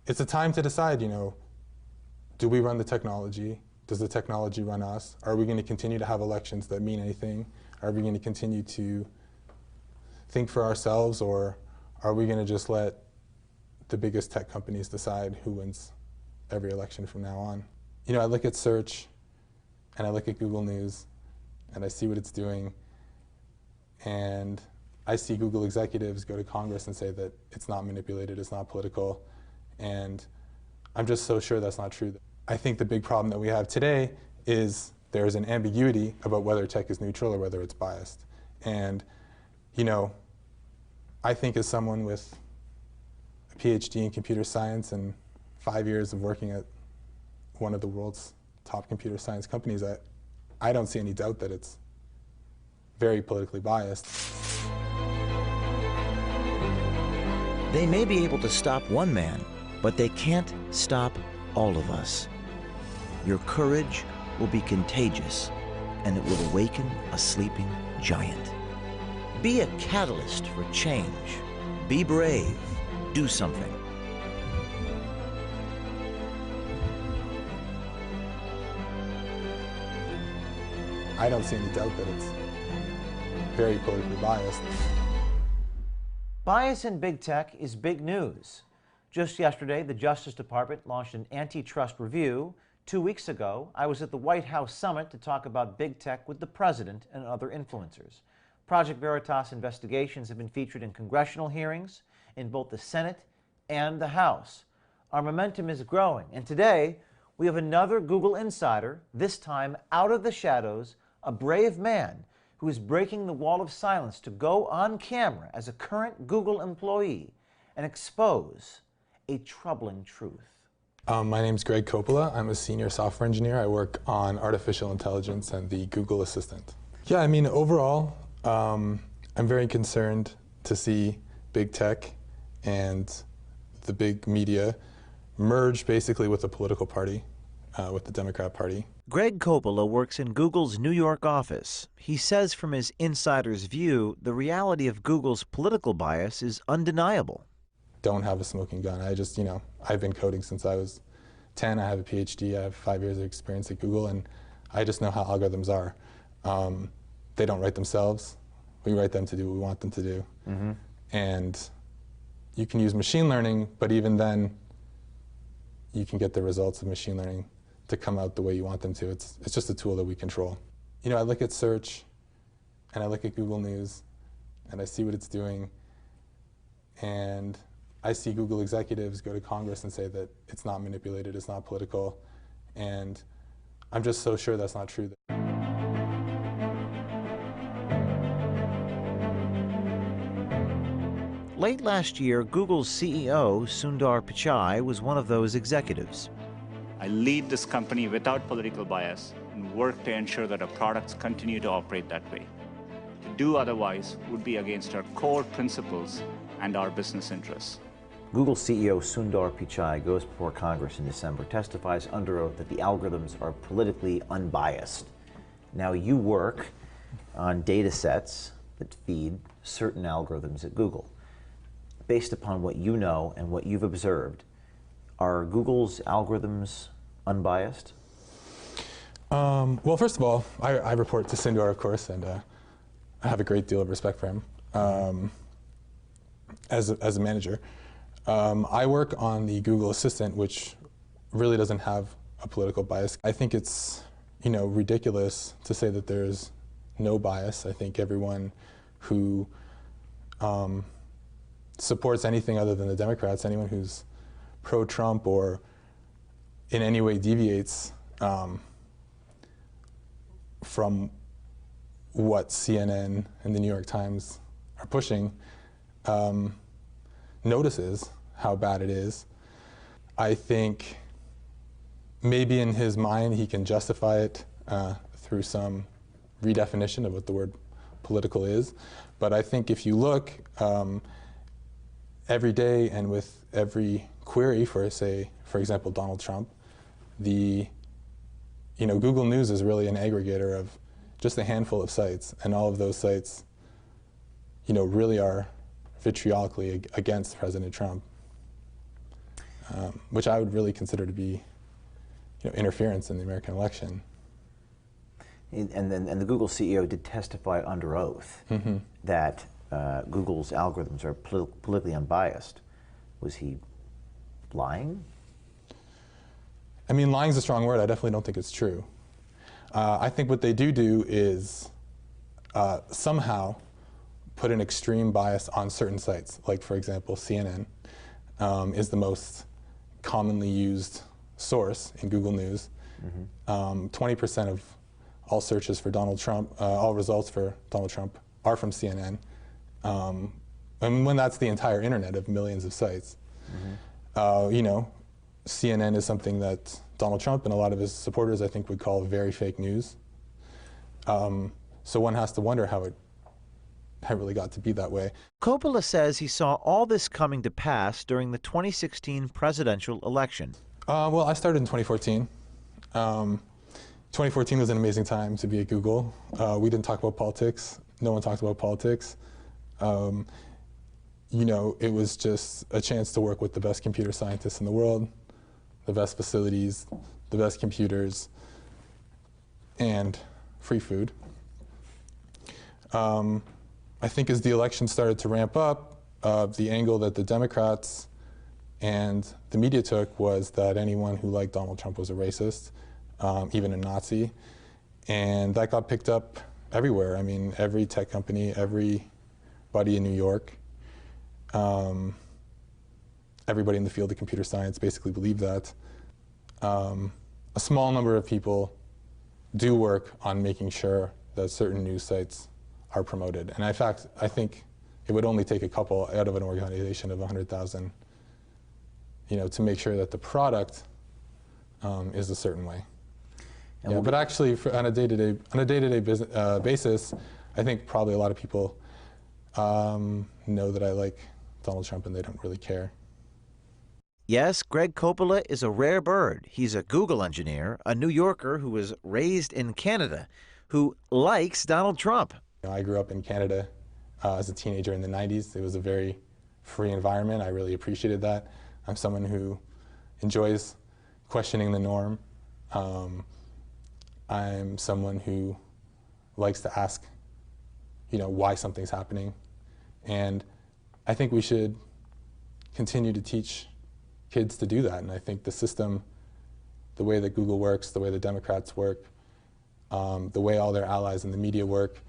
it's a time to decide, do we run the technology? Does the technology run us? Are we going to continue to have elections that mean anything? Are we going to continue to think for ourselves, or are we going to just let the biggest tech companies decide who wins every election from now on? I look at search, and I look at Google News, and I see what it's doing, and I see Google executives go to Congress and say that it's not manipulated, it's not political, and I'm just so sure that's not true. I think the big problem that we have today is there's an ambiguity about whether tech is neutral or whether it's biased. And, I think as someone with a PhD in computer science and 5 years of working at one of the world's top computer science companies, I don't see any doubt that it's very politically biased. They may be able to stop one man, but they can't stop all of us. Your courage will be contagious, and it will awaken a sleeping giant. Be a catalyst for change. Be brave. Do something. I don't see any doubt that it's very politically biased. Bias in big tech is big news. Just yesterday, the Justice Department launched an antitrust review. 2 weeks ago, I was at the White House summit to talk about big tech with the president and other influencers. Project Veritas investigations have been featured in congressional hearings, in both the Senate and the House. Our momentum is growing, and today we have another Google insider, this time out of the shadows, a brave man who is breaking the wall of silence to go on camera as a current Google employee and expose a troubling truth. My name's Greg Coppola. I'm a senior software engineer. I work on artificial intelligence and the Google Assistant. Yeah, overall, I'm very concerned to see big tech and the big media merge basically with the political party, with the Democrat Party. Greg Coppola works in Google's New York office. He says from his insider's view, the reality of Google's political bias is undeniable. Don't have a smoking gun. I've been coding since I was 10. I have a PhD. I have 5 years of experience at Google, and I just know how algorithms are. They don't write themselves. We write them to do what we want them to do. Mm-hmm. And you can use machine learning, but even then, you can get the results of machine learning to come out the way you want them to. It's just a tool that we control. I look at search, and I look at Google News, and I see what it's doing, and I see Google executives go to Congress and say that it's not manipulated, it's not political, and I'm just so sure that's not true. Late last year, Google's CEO, Sundar Pichai, was one of those executives. I lead this company without political bias and work to ensure that our products continue to operate that way. To do otherwise would be against our core principles and our business interests. Google CEO Sundar Pichai goes before Congress in December, testifies under oath that the algorithms are politically unbiased. Now, you work on data sets that feed certain algorithms at Google. Based upon what you know and what you've observed, are Google's algorithms unbiased? Well, first of all, I report to Sundar, of course, and I have a great deal of respect for him as a manager. I work on the Google Assistant, which really doesn't have a political bias. I think it's ridiculous to say that there's no bias. I think everyone who supports anything other than the Democrats, anyone who's pro-Trump or in any way deviates from what CNN and the New York Times are pushing, notices how bad it is. I think maybe in his mind he can justify it through some redefinition of what the word political is. But I think if you look every day and with every query for, say, for example, Donald Trump, Google News is really an aggregator of just a handful of sites, and all of those sites, really are vitriolically against President Trump. which I would really consider to be interference in the American election. And the Google CEO did testify under oath that Google's algorithms are politically unbiased. Was he lying? I mean, lying is a strong word. I definitely don't think it's true. I think what they do is somehow put an extreme bias on certain sites. Like, for example, CNN is the most commonly used source in Google News. 20% of all searches for Donald Trump, all results for Donald Trump are from CNN. And when that's the entire internet of millions of sites. CNN is something that Donald Trump and a lot of his supporters, I think, would call very fake news. So one has to wonder how it really got to be that way. Coppola says he saw all this coming to pass during the 2016 presidential election. Well, I started in 2014. 2014 was an amazing time to be at Google. We didn't talk about politics. No one talked about politics. It was just a chance to work with the best computer scientists in the world, the best facilities, the best computers, and free food. I think as the election started to ramp up, the angle that the Democrats and the media took was that anyone who liked Donald Trump was a racist, even a Nazi. And that got picked up everywhere. I mean, every tech company, everybody in New York, everybody in the field of computer science basically believed that. A small number of people do work on making sure that certain news sites are promoted. And in fact, I think it would only take a couple out of an organization of 100,000, to make sure that the product is a certain way. Yeah, but actually, on a day-to-day basis, I think probably a lot of people know that I like Donald Trump and they don't really care. Yes, Greg Coppola is a rare bird. He's a Google engineer, a New Yorker who was raised in Canada, who likes Donald Trump. I grew up in Canada as a teenager in the 90s. It was a very free environment. I really appreciated that. I'm someone who enjoys questioning the norm. I'm someone who likes to ask, why something's happening. And I think we should continue to teach kids to do that. And I think the system, the way that Google works, the way the Democrats work, the way all their allies in the media work,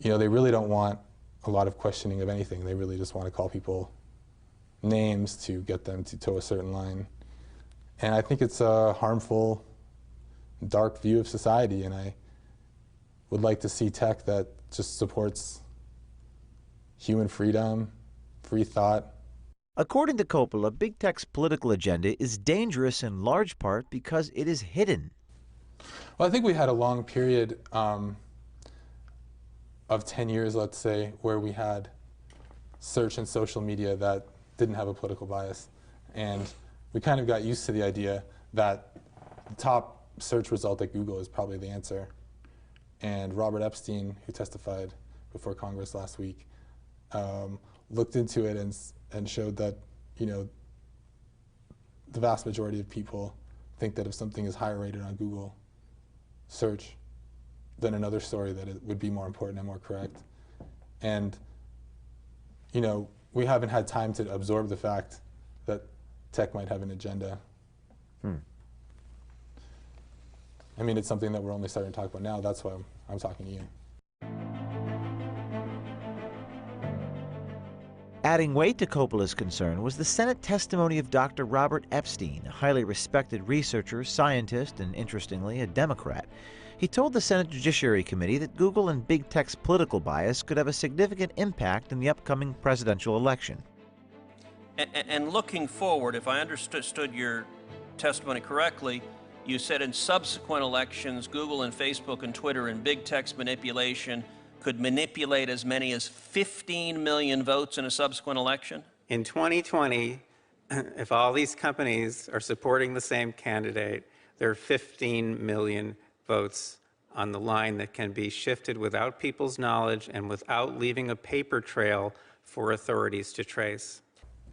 they really don't want a lot of questioning of anything. They really just want to call people names to get them to toe a certain line. And I think it's a harmful, dark view of society, and I would like to see tech that just supports human freedom, free thought. According to Coppola, big tech's political agenda is dangerous in large part because it is hidden. Well, I think we had a long period of 10 years, let's say, where we had search and social media that didn't have a political bias. And we kind of got used to the idea that the top search result at Google is probably the answer. And Robert Epstein, who testified before Congress last week, looked into it and showed that, the vast majority of people think that if something is higher rated on Google search than another story, that it would be more important and more correct. And, we haven't had time to absorb the fact that tech might have an agenda. I mean, it's something that we're only starting to talk about now. That's why I'm talking to you. Adding weight to Coppola's concern was the Senate testimony of Dr. Robert Epstein, a highly respected researcher, scientist, and interestingly, a Democrat. He told the Senate Judiciary Committee that Google and big tech's political bias could have a significant impact in the upcoming presidential election. And looking forward, if I understood your testimony correctly, you said in subsequent elections, Google and Facebook and Twitter and big tech's manipulation could manipulate as many as 15 million votes in a subsequent election? In 2020, if all these companies are supporting the same candidate, there are 15 million votes on the line that can be shifted without people's knowledge and without leaving a paper trail for authorities to trace.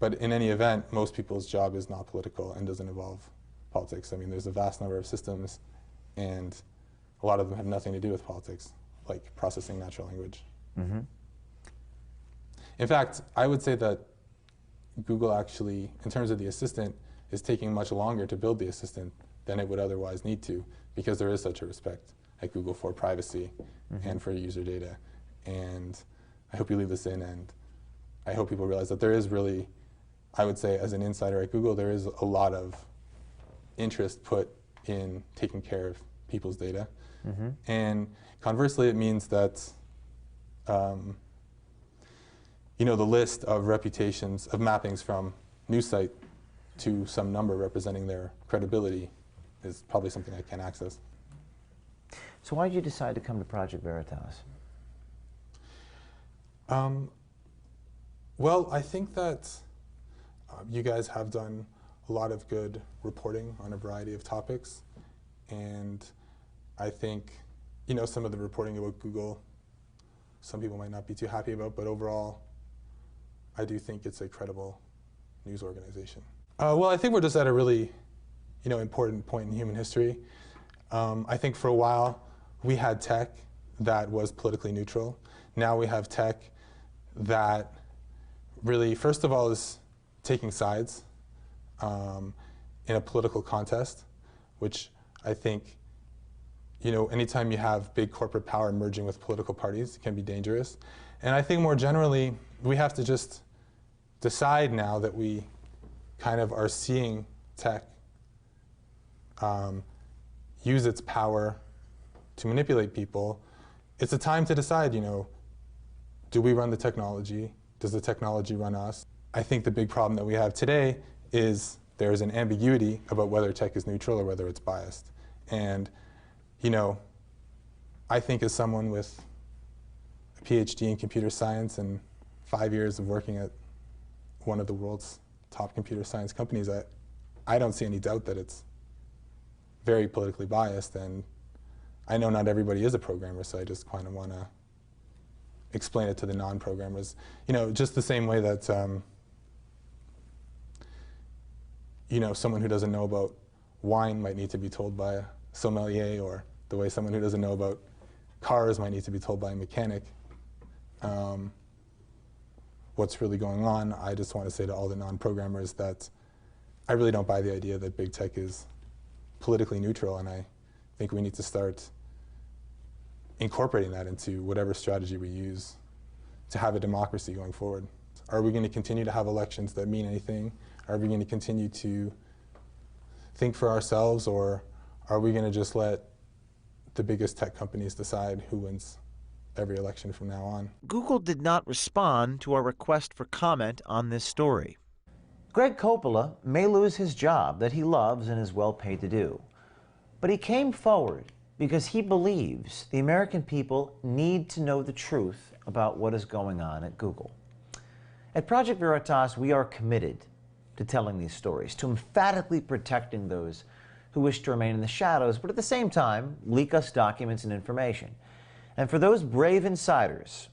But in any event, most people's job is not political and doesn't involve politics. I mean, there's a vast number of systems, and a lot of them have nothing to do with politics, like processing natural language. Mm-hmm. In fact, I would say that Google actually, in terms of the assistant, is taking much longer to build the assistant than it would otherwise need to, because there is such a respect at Google for privacy and for user data. And I hope you leave this in, and I hope people realize that there is really, I would say as an insider at Google, there is a lot of interest put in taking care of people's data. And conversely, it means that you know, the list of reputations, of mappings from news site to some number representing their credibility is probably something I can't access. So why did you decide to come to Project Veritas? Well, I think that you guys have done a lot of good reporting on a variety of topics, and I think, you know, some of the reporting about Google, some people might not be too happy about, but overall, I do think it's a credible news organization. Well, I think we're just at a really, you know, important point in human history. I think for a while we had tech that was politically neutral. Now we have tech that really, first of all, is taking sides in a political contest, which I think, you know, anytime you have big corporate power merging with political parties, it can be dangerous. And I think more generally, we have to just decide now that we kind of are seeing tech use its power to manipulate people. It's a time to decide, you know, do we run the technology? Does the technology run us? I think the big problem that we have today is there's an ambiguity about whether tech is neutral or whether it's biased. And, you know, I think as someone with a PhD in computer science and 5 years of working at one of the world's top computer science companies, I don't see any doubt that it's very politically biased. And I know not everybody is a programmer, so I just kind of want to explain it to the non-programmers. You know, just the same way that, you know, someone who doesn't know about wine might need to be told by a sommelier, or the way someone who doesn't know about cars might need to be told by a mechanic what's really going on. I just want to say to all the non-programmers that I really don't buy the idea that big tech is politically neutral, and I think we need to start incorporating that into whatever strategy we use to have a democracy going forward. Are we going to continue to have elections that mean anything? Are we going to continue to think for ourselves, or are we going to just let the biggest tech companies decide who wins every election from now on? Google did not respond to our request for comment on this story. Greg Coppola may lose his job that he loves and is well paid to do. But he came forward because he believes the American people need to know the truth about what is going on at Google. At Project Veritas, we are committed to telling these stories, to emphatically protecting those who wish to remain in the shadows, but at the same time, leak us documents and information. And for those brave insiders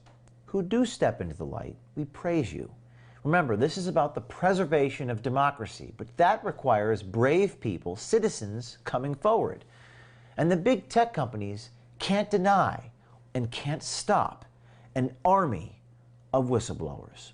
who do step into the light, we praise you. Remember, this is about the preservation of democracy, but that requires brave people, citizens, coming forward. And the big tech companies can't deny and can't stop an army of whistleblowers.